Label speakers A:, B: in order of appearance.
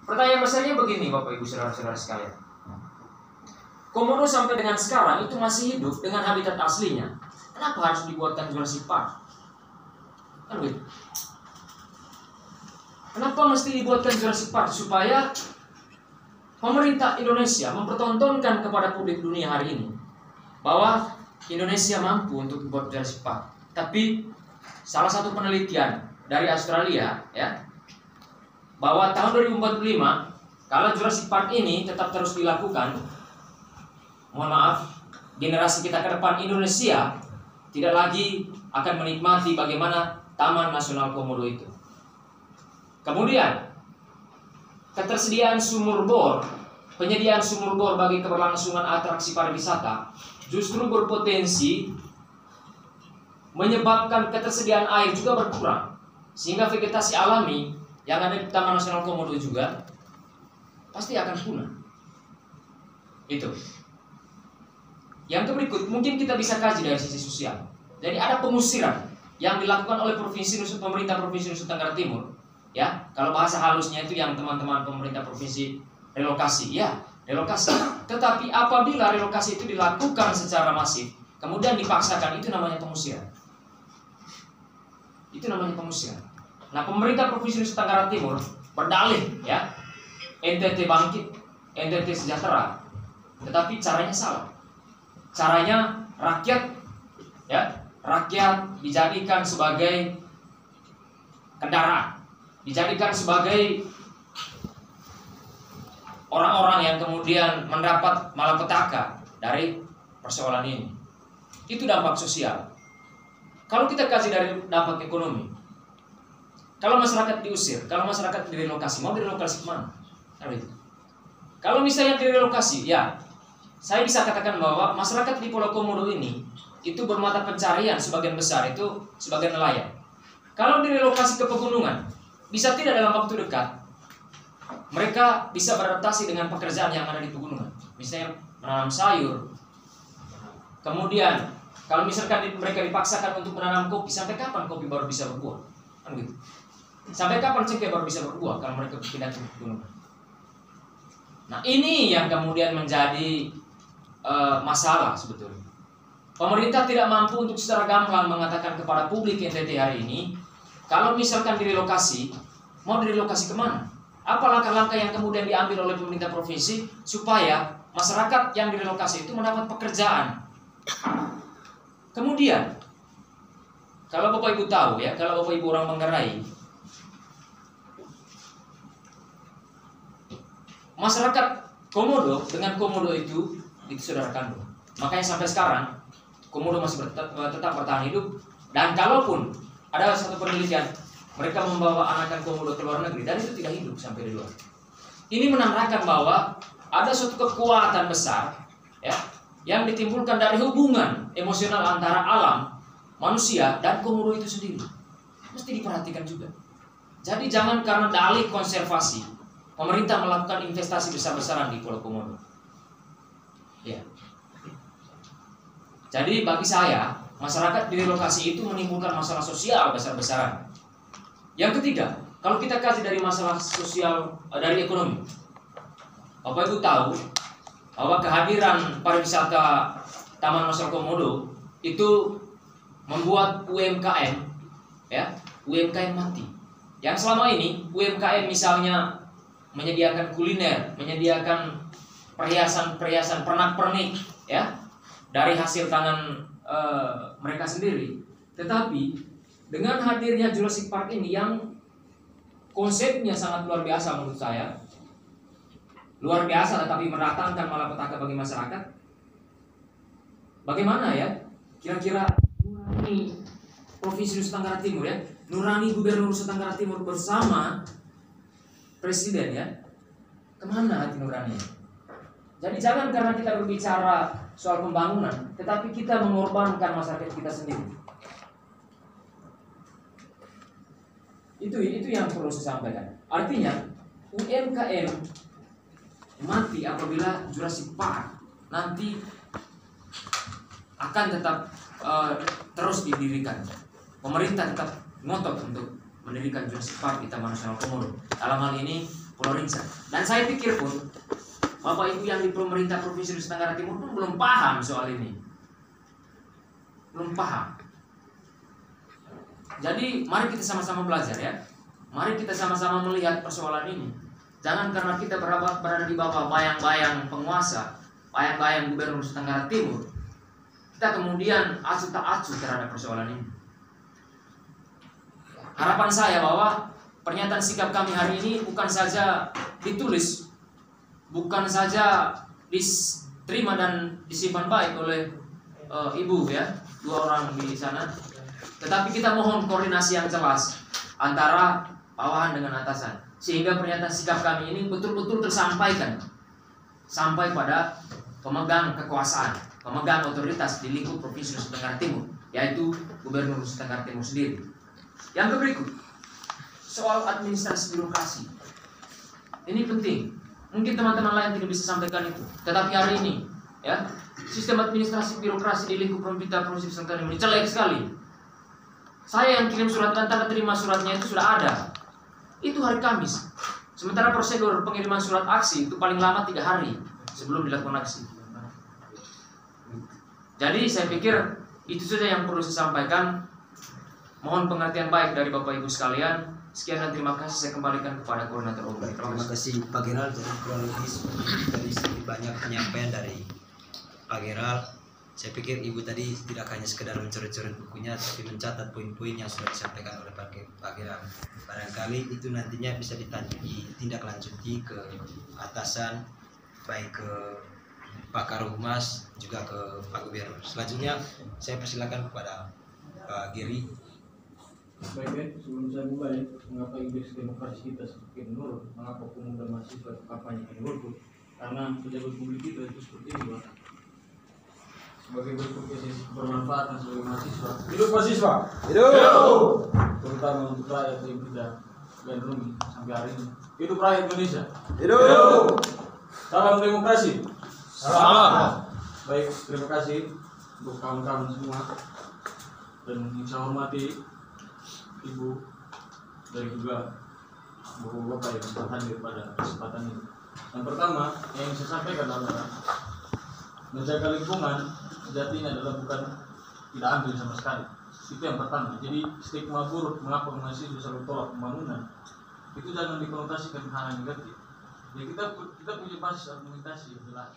A: Pertanyaan besarnya begini, Bapak Ibu saudara-saudara sekalian. Komodo sampai dengan sekarang itu masih hidup dengan habitat aslinya. Kenapa harus dibuatkan Jurassic Park? Kan begitu. Kenapa mesti dibuatkan Jurassic Park? Supaya pemerintah Indonesia mempertontonkan kepada publik dunia hari ini bahwa Indonesia mampu untuk membuat Jurassic Park. Tapi salah satu penelitian dari Australia ya, bahwa tahun 2045 kalau Jurassic Park ini tetap terus dilakukan, mohon maaf, generasi kita ke depan Indonesia tidak lagi akan menikmati bagaimana Taman Nasional Komodo itu. Kemudian ketersediaan sumur bor, penyediaan sumur bor bagi keberlangsungan atraksi pariwisata justru berpotensi menyebabkan ketersediaan air juga berkurang, sehingga vegetasi alami yang ada di Taman Nasional Komodo juga pasti akan punah. Itu. Yang berikut mungkin kita bisa kaji dari sisi sosial. Jadi ada pengusiran yang dilakukan oleh pemerintah Provinsi Nusa Tenggara Timur. Ya, kalau bahasa halusnya itu yang teman-teman pemerintah provinsi relokasi, ya, relokasi. Tetapi apabila relokasi itu dilakukan secara masif, kemudian dipaksakan, itu namanya pengusiran. Itu namanya pengusiran. Nah, pemerintah Provinsi Nusa Tenggara Timur berdalih, ya, NTT bangkit, NTT sejahtera. Tetapi caranya salah. Caranya rakyat, ya, rakyat dijadikan sebagai kendaraan, dijadikan sebagai orang-orang yang kemudian mendapat malapetaka dari persoalan ini. Itu dampak sosial. Kalau kita kasih dari dampak ekonomi, kalau masyarakat diusir, kalau masyarakat direlokasi, mau direlokasi kemana? Kalau misalnya direlokasi, ya, saya bisa katakan bahwa masyarakat di Pulau Komodo ini itu bermata pencarian sebagian besar itu sebagai nelayan. Kalau direlokasi ke pegunungan, bisa tidak dalam waktu dekat mereka bisa beradaptasi dengan pekerjaan yang ada di pegunungan, misalnya menanam sayur. Kemudian kalau misalkan mereka dipaksakan untuk menanam kopi, sampai kapan kopi baru bisa berbuah? Kan gitu. Sampai kapan cengkeh baru bisa berbuah kalau mereka pindah ke pegunungan? Nah, ini yang kemudian menjadi masalah sebetulnya. Pemerintah tidak mampu untuk secara gamblang mengatakan kepada publik NTT hari ini, kalau misalkan direlokasi, mau direlokasi kemana? Apa langkah-langkah yang kemudian diambil oleh pemerintah provinsi supaya masyarakat yang direlokasi itu mendapat pekerjaan? Kemudian, kalau Bapak Ibu tahu ya, kalau Bapak Ibu orang Manggarai, masyarakat Komodo dengan Komodo itu saudara kandung. Makanya sampai sekarang Komodo masih tetap bertahan hidup. Dan kalaupun ada satu penelitian, mereka membawa anakan Komodo ke luar negeri dan itu tidak hidup sampai di luar. Ini menandakan bahwa ada suatu kekuatan besar, ya, yang ditimbulkan dari hubungan emosional antara alam, manusia dan Komodo itu sendiri. Mesti diperhatikan juga. Jadi jangan karena dalih konservasi pemerintah melakukan investasi besar-besaran di Pulau Komodo. Ya. Jadi bagi saya, masyarakat direlokasi itu menimbulkan masalah sosial besar-besaran. Yang ketiga, kalau kita kasih dari masalah sosial dari ekonomi, Bapak Ibu tahu bahwa kehadiran pariwisata Taman Nasional Komodo itu membuat UMKM, ya, UMKM mati. Yang selama ini UMKM misalnya menyediakan kuliner, menyediakan perhiasan-perhiasan pernak-pernik, ya, dari hasil tangan mereka sendiri. Tetapi dengan hadirnya Jurassic Park ini yang konsepnya sangat luar biasa menurut saya, luar biasa tetapi mendatangkan malapetaka bagi masyarakat. Bagaimana ya kira-kira nurani Provinsi Nusa Tenggara Timur, ya, nurani Gubernur Nusa Tenggara Timur bersama Presiden, ya, kemana hati nuraninya? Jadi jangan karena kita berbicara soal pembangunan, tetapi kita mengorbankan masyarakat kita sendiri. Itu yang perlu saya sampaikan. Artinya UMKM mati apabila Jurassic Park nanti akan tetap terus didirikan. Pemerintah tetap ngotot untuk mendirikan Jurassic Park di Taman Nasional Komodo. Dalam hal ini Florensa. Dan saya pikir pun Bapak Ibu yang di pemerintah Provinsi Nusa Tenggara Timur pun belum paham soal ini. Belum paham. Jadi mari kita sama-sama belajar ya. Mari kita sama-sama melihat persoalan ini. Jangan karena kita berada di bawah bayang-bayang penguasa, bayang-bayang Gubernur Nusa Tenggara Timur, kita kemudian acuh tak acuh terhadap persoalan ini. Harapan saya bahwa pernyataan sikap kami hari ini bukan saja ditulis, bukan saja diterima dan disimpan baik oleh ibu ya, 2 orang di sana, tetapi kita mohon koordinasi yang jelas antara bawahan dengan atasan, sehingga pernyataan sikap kami ini betul-betul tersampaikan sampai pada pemegang kekuasaan, pemegang otoritas di lingkup Provinsi Nusa Tenggara Timur, yaitu Gubernur Nusa Tenggara Timur sendiri. Yang berikut, soal administrasi birokrasi. Ini penting. Mungkin teman-teman lain tidak bisa sampaikan itu, tetapi hari ini, ya, sistem administrasi birokrasi di lingkup pemerintah Provinsi Nusa Tenggara Timur ini jelek sekali. Saya yang kirim surat dan tanda terima suratnya itu sudah ada. Itu hari Kamis. Sementara prosedur pengiriman surat aksi itu paling lama 3 hari sebelum dilakukan aksi. Jadi saya pikir itu saja yang perlu saya sampaikan. Mohon pengertian baik dari Bapak Ibu sekalian. Sekian dan terima kasih, saya kembalikan kepada koordinator umum.
B: Terima kasih Pak Geral. Jadi kurang lebih dari sedikit banyak penyampaian dari Pak Geral. Saya pikir Ibu tadi tidak hanya sekedar mencoret-coret bukunya, tapi mencatat poin-poin yang sudah disampaikan oleh Pak Geral. Barangkali itu nantinya bisa ditindaklanjuti ke atasan, baik ke Pak Karohumas juga ke Pak Gubernur. Selanjutnya saya persilakan kepada Pak Giri.
C: Baik, sebelum saya mulai, mengapa indeks demokrasi kita semakin menurun? Mengapa pemuda mahasiswa kampanye menurun? Karena pejabat publik kita itu seperti ini, Pak. Sebagai bentuk bermanfaat sebagai mahasiswa. Hidup mahasiswa! Hidup! Terutama untuk rakyat yang kita gandrungi sampai hari ini. Hidup rakyat Indonesia! Hidup! Salam demokrasi! Salam! Baik, terima kasih untuk kawan-kawan semua. Dan yang saya hormati Ibu dan juga Bapak yang telah hadir pada kesempatan ini. Yang pertama yang saya sampaikan adalah menjaga lingkungan sejatinya adalah bukan tidak ambil sama sekali. Itu yang pertama. Jadi stigma buruk mengapa mahasiswa selalu tolak pembangunan itu jangan dikonotasikan hal yang negatif. Jadi kita punya basis argumentasi yang jelas.